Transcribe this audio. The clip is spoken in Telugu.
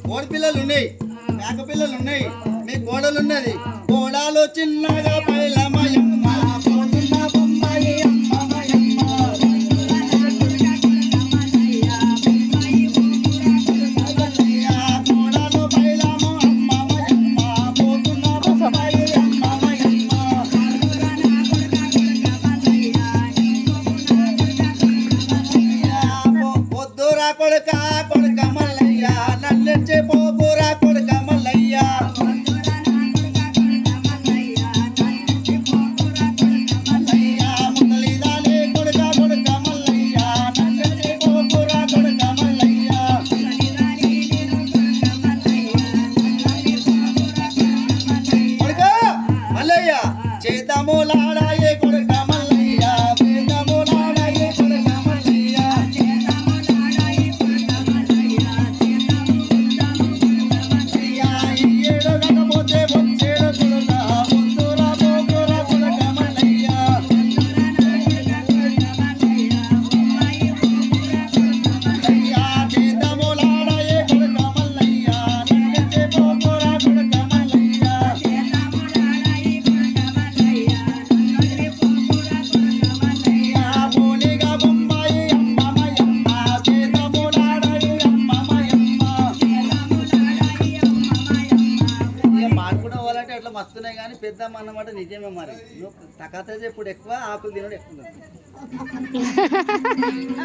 కోడి పిల్లలు ఉన్నాయి, మేక పిల్లలు ఉన్నాయి, మీ కోడలు ఉన్నది. కోడాలు చిన్నగా పైలమయమ్మ పోతున్న బొమ్మాయి అమ్మమయమ్మ కోడాలు పైలము అమ్మమయమ్మ పోతున్న బొమ్మాయి అమ్మమయమ్మ పొద్దురా కొడుక కొడుక మల్లయ్య నల్లెచ్చే పోకురా కొడుక మల్లయ్య మురళీదాలే కొడుక కొడుక మల్లయ్య నల్లెచ్చే పోకురా కొడుక మల్లయ్య కొడుక మల్లయ్య చేతములాడాయే కొడుక మల్లయ్య వేదములాడాయే కొడుక మల్లయ్య ఏడు గడపోతే వచ్చేడు కొడుక పొద్దురా పోకురా కొడుక మల్లయ్య చేతములాడాయే కొడుక మల్లయ్య నల్లెచ్చే పోకురా కొడుక మల్లయ్య పోలిగా బొమ్మాయి అమ్మమయమ్మ చేతములాడాయి అమ్మమయమ్మ ఇక పాడుకుంటూ పోవాలంటే అట్లా మస్తున్నాయి కానీ పెద్దమ్మ అన్నమాట నిజమే. మరి నువ్వు తకత ఇప్పుడు ఎక్కువ ఆకులు తినడు ఎక్కువ.